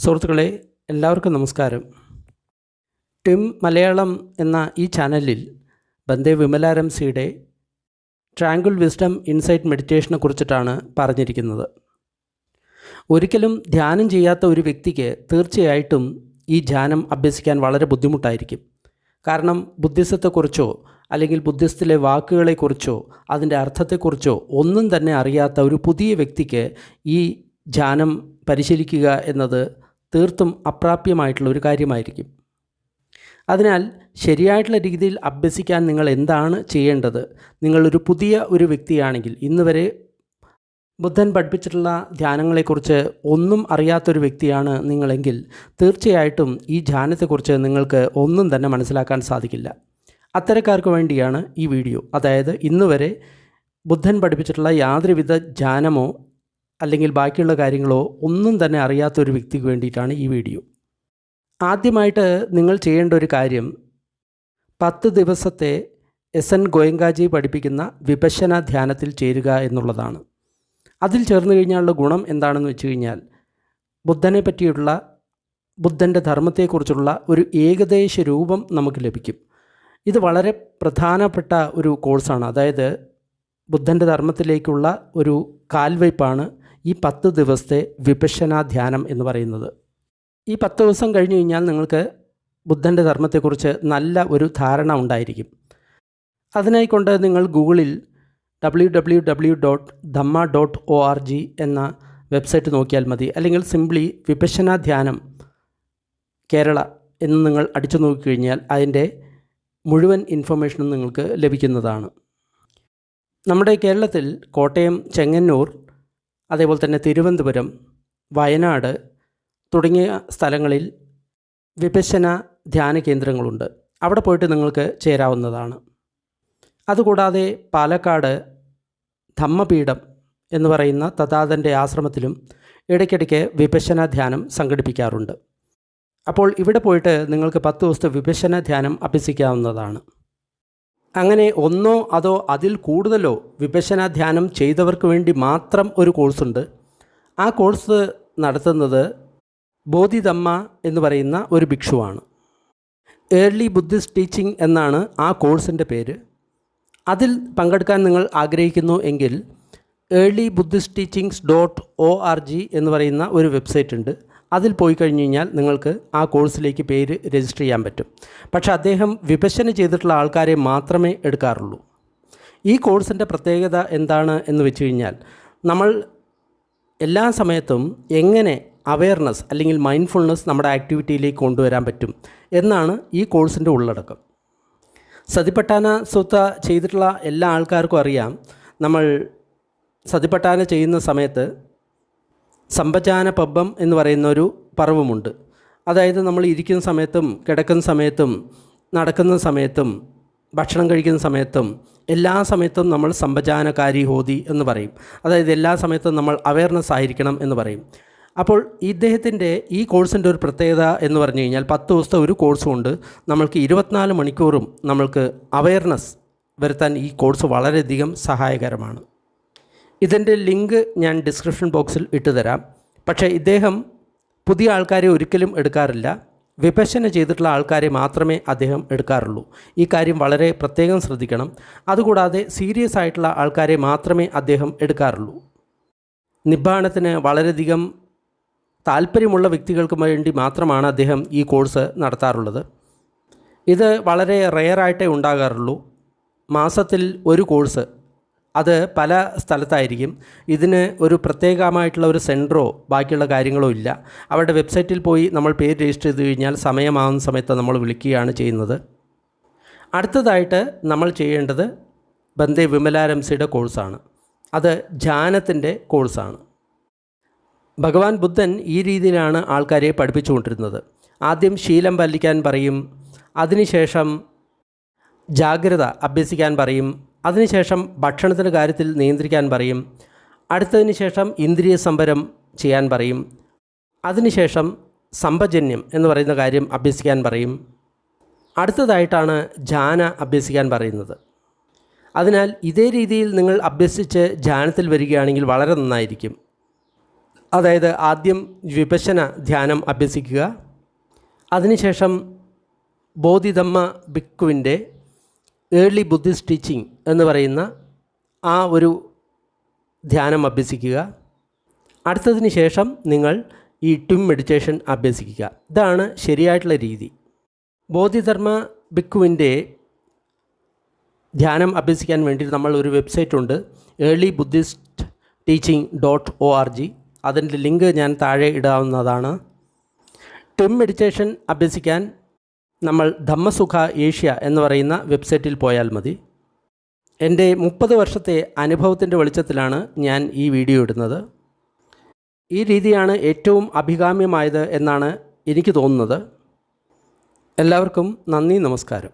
സുഹൃത്തുക്കളെ, എല്ലാവർക്കും നമസ്കാരം. ടിം മലയാളം എന്ന ഈ ചാനലിൽ ബന്ദേ വിമലാരംസിയുടെ ട്രാങ്കിൾ വിസ്ഡം ഇൻസൈറ്റ് മെഡിറ്റേഷനെ കുറിച്ചിട്ടാണ് പറഞ്ഞിരിക്കുന്നത്. ഒരിക്കലും ധ്യാനം ചെയ്യാത്ത ഒരു വ്യക്തിക്ക് തീർച്ചയായിട്ടും ഈ ധ്യാനം അഭ്യസിക്കാൻ വളരെ ബുദ്ധിമുട്ടായിരിക്കും. കാരണം ബുദ്ധിസത്തെക്കുറിച്ചോ അല്ലെങ്കിൽ ബുദ്ധിസത്തിലെ വാക്കുകളെക്കുറിച്ചോ അതിൻ്റെ അർത്ഥത്തെക്കുറിച്ചോ ഒന്നും തന്നെ അറിയാത്ത ഒരു പുതിയ വ്യക്തിക്ക് ഈ ധ്യാനം പരിശീലിക്കുക എന്നത് തീർത്തും അപ്രാപ്യമായിട്ടുള്ള ഒരു കാര്യമായിരിക്കും. അതിനാൽ ശരിയായിട്ടുള്ള രീതിയിൽ അഭ്യസിക്കാൻ നിങ്ങൾ എന്താണ് ചെയ്യേണ്ടത്? നിങ്ങളൊരു പുതിയ ഒരു വ്യക്തിയാണെങ്കിൽ, ഇന്ന് വരെ ബുദ്ധൻ പഠിപ്പിച്ചിട്ടുള്ള ധ്യാനങ്ങളെക്കുറിച്ച് ഒന്നും അറിയാത്തൊരു വ്യക്തിയാണ് നിങ്ങളെങ്കിൽ തീർച്ചയായിട്ടും ഈ ധ്യാനത്തെക്കുറിച്ച് നിങ്ങൾക്ക് ഒന്നും തന്നെ മനസ്സിലാക്കാൻ സാധിക്കില്ല. അത്തരക്കാർക്ക് വേണ്ടിയാണ് ഈ വീഡിയോ. അതായത് ഇന്ന് വരെ ബുദ്ധൻ പഠിപ്പിച്ചിട്ടുള്ള യാതൊരുവിധ ധ്യാനമോ അല്ലെങ്കിൽ ബാക്കിയുള്ള കാര്യങ്ങളോ ഒന്നും തന്നെ അറിയാത്തൊരു വ്യക്തിക്ക് വേണ്ടിയിട്ടാണ് ഈ വീഡിയോ. ആദ്യമായിട്ട് നിങ്ങൾ ചെയ്യേണ്ട ഒരു കാര്യം 10 ദിവസത്തെ എസ്.എൻ. ഗോയങ്കാജി പഠിപ്പിക്കുന്ന വിപശ്യന ധ്യാനത്തിൽ ചേരുക എന്നുള്ളതാണ്. അതിൽ ചേർന്ന് കഴിഞ്ഞാലുള്ള ഗുണം എന്താണെന്ന് വെച്ച് കഴിഞ്ഞാൽ, ബുദ്ധനെ പറ്റിയുള്ള ബുദ്ധൻ്റെ ധർമ്മത്തെക്കുറിച്ചുള്ള ഒരു ഏകദേശ രൂപം നമുക്ക് ലഭിക്കും. ഇത് വളരെ പ്രധാനപ്പെട്ട ഒരു കോഴ്സാണ്. അതായത് ബുദ്ധൻ്റെ ധർമ്മത്തിലേക്കുള്ള ഒരു കാൽവയ്പ്പാണ് ഈ 10 ദിവസത്തെ വിപശ്യന ധ്യാനം എന്ന് പറയുന്നത്. ഈ 10 ദിവസം കഴിഞ്ഞ് കഴിഞ്ഞാൽ നിങ്ങൾക്ക് ബുദ്ധൻ്റെ ധർമ്മത്തെക്കുറിച്ച് നല്ല ഒരു ധാരണ ഉണ്ടായിരിക്കും. അതിനായിക്കൊണ്ട് നിങ്ങൾ ഗൂഗിളിൽ www.dhamma.org എന്ന വെബ്സൈറ്റ് നോക്കിയാൽ മതി. അല്ലെങ്കിൽ സിംപ്ലി വിപശ്യന ധ്യാനം കേരള എന്ന് നിങ്ങൾ അടിച്ചു നോക്കിക്കഴിഞ്ഞാൽ അതിൻ്റെ മുഴുവൻ ഇൻഫർമേഷനും നിങ്ങൾക്ക് ലഭിക്കുന്നതാണ്. നമ്മുടെ കേരളത്തിൽ കോട്ടയം, ചെങ്ങന്നൂർ, അതേപോലെ തന്നെ തിരുവനന്തപുരം, വയനാട് തുടങ്ങിയ സ്ഥലങ്ങളിൽ വിപശ്യന ധ്യാന കേന്ദ്രങ്ങളുണ്ട്. അവിടെ പോയിട്ട് നിങ്ങൾക്ക് ചേരാവുന്നതാണ്. അതുകൂടാതെ പാലക്കാട് ധമ്മപീഠം എന്ന് പറയുന്ന തഥാതൻ്റെ ആശ്രമത്തിലും ഇടയ്ക്കിടയ്ക്ക് വിപശ്യന ധ്യാനം സംഘടിപ്പിക്കാറുണ്ട്. അപ്പോൾ ഇവിടെ പോയിട്ട് നിങ്ങൾക്ക് 10 ദിവസത്തെ വിപശ്യന ധ്യാനം അഭ്യസിക്കാവുന്നതാണ്. അങ്ങനെ ഒന്നോ അതോ അതിൽ കൂടുതലോ വിപശ്യന ധ്യാനം ചെയ്തവർക്ക് വേണ്ടി മാത്രം ഒരു കോഴ്സുണ്ട്. ആ കോഴ്സ് നടത്തുന്നത് ബോധിധമ്മ എന്ന് പറയുന്ന ഒരു ഭിക്ഷുവാണ്. ഏർലി ബുദ്ധിസ്റ്റ് ടീച്ചിങ് എന്നാണ് ആ കോഴ്സിൻ്റെ പേര്. അതിൽ പങ്കെടുക്കാൻ നിങ്ങൾ ആഗ്രഹിക്കുന്നു എങ്കിൽ earlybuddhisttechings.org എന്ന് പറയുന്ന ഒരു വെബ്സൈറ്റ് ഉണ്ട്. അതിൽ പോയി കഴിഞ്ഞ് കഴിഞ്ഞാൽ നിങ്ങൾക്ക് ആ കോഴ്സിലേക്ക് പേര് രജിസ്റ്റർ ചെയ്യാൻ പറ്റും. പക്ഷേ അദ്ദേഹം വിപശ്യന ചെയ്തിട്ടുള്ള ആൾക്കാരെ മാത്രമേ എടുക്കാറുള്ളൂ. ഈ കോഴ്സിൻ്റെ പ്രത്യേകത എന്താണ് എന്ന് വെച്ച് കഴിഞ്ഞാൽ, നമ്മൾ എല്ലാ സമയത്തും എങ്ങനെ അവെയർനെസ് അല്ലെങ്കിൽ മൈൻഡ്ഫുൾനെസ് നമ്മുടെ ആക്ടിവിറ്റിയിലേക്ക് കൊണ്ടുവരാൻ പറ്റും എന്നാണ് ഈ കോഴ്സിൻ്റെ ഉള്ളടക്കം. സതിപട്ടാന സുത്ത ചെയ്തിട്ടുള്ള എല്ലാ ആൾക്കാർക്കും അറിയാം, നമ്മൾ സതിപട്ടാന ചെയ്യുന്ന സമയത്ത് സമ്പജാന പബ്ബം എന്ന് പറയുന്ന ഒരു പർവ്വമുണ്ട്. അതായത് നമ്മൾ ഇരിക്കുന്ന സമയത്തും കിടക്കുന്ന സമയത്തും നടക്കുന്ന സമയത്തും ഭക്ഷണം കഴിക്കുന്ന സമയത്തും എല്ലാ സമയത്തും നമ്മൾ സമ്പജാനകാരി ഹോതി എന്ന് പറയും. അതായത് എല്ലാ സമയത്തും നമ്മൾ അവെയർനെസ് ആയിരിക്കണം എന്ന് പറയും. അപ്പോൾ ഇദ്ദേഹത്തിൻ്റെ ഈ കോഴ്സിൻ്റെ ഒരു പ്രത്യേകത എന്ന് പറഞ്ഞു കഴിഞ്ഞാൽ 10 ദിവസത്തെ ഒരു കോഴ്സ് കൊണ്ട് നമ്മൾക്ക് 24 മണിക്കൂറും നമ്മൾക്ക് അവെയർനെസ് വരുത്താൻ ഈ കോഴ്സ് വളരെയധികം സഹായകരമാണ്. ഇതിൻ്റെ ലിങ്ക് ഞാൻ ഡിസ്ക്രിപ്ഷൻ ബോക്സിൽ ഇട്ട് തരാം. പക്ഷേ ഇദ്ദേഹം പുതിയ ആൾക്കാരെ ഒരിക്കലും എടുക്കാറില്ല. വിപശ്യന ചെയ്തിട്ടുള്ള ആൾക്കാരെ മാത്രമേ അദ്ദേഹം എടുക്കാറുള്ളൂ. ഈ കാര്യം വളരെ പ്രത്യേകം ശ്രദ്ധിക്കണം. അതുകൂടാതെ സീരിയസ് ആയിട്ടുള്ള ആൾക്കാരെ മാത്രമേ അദ്ദേഹം എടുക്കാറുള്ളൂ. നിബ്ബാണത്തിന് വളരെയധികം താല്പര്യമുള്ള വ്യക്തികൾക്ക് വേണ്ടി മാത്രമാണ് അദ്ദേഹം ഈ കോഴ്സ് നടത്താറുള്ളത്. ഇത് വളരെ റെയറായിട്ടേ ഉണ്ടാകാറുള്ളൂ. മാസത്തിൽ ഒരു കോഴ്സ്, അത് പല സ്ഥലത്തായിരിക്കും. ഇതിന് ഒരു പ്രത്യേകമായിട്ടുള്ള ഒരു സെൻറ്ററോ ബാക്കിയുള്ള കാര്യങ്ങളോ ഇല്ല. അവരുടെ വെബ്സൈറ്റിൽ പോയി നമ്മൾ പേര് രജിസ്റ്റർ ചെയ്ത് കഴിഞ്ഞാൽ സമയമാകുന്ന സമയത്ത് നമ്മൾ വിളിക്കുകയാണ് ചെയ്യുന്നത്. അടുത്തതായിട്ട് നമ്മൾ ചെയ്യേണ്ടത് ബന്ദേ വിമലാരംസിയുടെ കോഴ്സാണ്. അത് ധ്യാനത്തിൻ്റെ കോഴ്സാണ്. ഭഗവാൻ ബുദ്ധൻ ഈ രീതിയിലാണ് ആൾക്കാരെ പഠിപ്പിച്ചുകൊണ്ടിരുന്നത്. ആദ്യം ശീലം പാലിക്കാൻ പറയും, അതിനുശേഷം ജാഗ്രത അഭ്യസിക്കാൻ പറയും, അതിനുശേഷം ഭക്ഷണത്തിൻ്റെ കാര്യത്തിൽ നിയന്ത്രിക്കാൻ പറയും, അടുത്തതിന് ശേഷം ഇന്ദ്രിയ സംവരം ചെയ്യാൻ പറയും, അതിനുശേഷം സമ്പജന്യം എന്ന് പറയുന്ന കാര്യം അഭ്യസിക്കാൻ പറയും, അടുത്തതായിട്ടാണ് ധ്യാന അഭ്യസിക്കാൻ പറയുന്നത്. അതിനാൽ ഇതേ രീതിയിൽ നിങ്ങൾ അഭ്യസിച്ച് ധ്യാനത്തിൽ വരികയാണെങ്കിൽ വളരെ നന്നായിരിക്കും. അതായത് ആദ്യം വിപശ്യന ധ്യാനം അഭ്യസിക്കുക, അതിനുശേഷം ബോധിധമ്മ ഭിക്കുവിൻ്റെ ഏർലി ബുദ്ധിസ്റ്റ് ടീച്ചിങ് എന്ന് പറയുന്ന ആ ഒരു ധ്യാനം അഭ്യസിക്കുക. അടുത്തതിന് ശേഷം നിങ്ങൾ ഈ ട്വിം മെഡിറ്റേഷൻ അഭ്യസിക്കുക. ഇതാണ് ശരിയായിട്ടുള്ള രീതി. ബോധിധർമ്മ ഭിക്കുവിൻ്റെ ധ്യാനം അഭ്യസിക്കാൻ വേണ്ടി നമ്മൾ ഒരു വെബ്സൈറ്റ് ഉണ്ട്, ഏർലി ബുദ്ധിസ്റ്റ് teaching.org. അതിൻ്റെ ലിങ്ക് ഞാൻ താഴെ ഇടാവുന്നതാണ്. ട്വിം മെഡിറ്റേഷൻ അഭ്യസിക്കാൻ നമ്മൾ ധമ്മസുഖ ഏഷ്യ എന്ന് പറയുന്ന വെബ്സൈറ്റിൽ പോയാൽ മതി. എൻ്റെ 30 വർഷത്തെ അനുഭവത്തിൻ്റെ വെളിച്ചത്തിലാണ് ഞാൻ ഈ വീഡിയോ ഇടുന്നത്. ഈ രീതിയാണ് ഏറ്റവും അഭികാമ്യമായത് എന്നാണ് എനിക്ക് തോന്നുന്നത്. എല്ലാവർക്കും നന്ദി, നമസ്കാരം.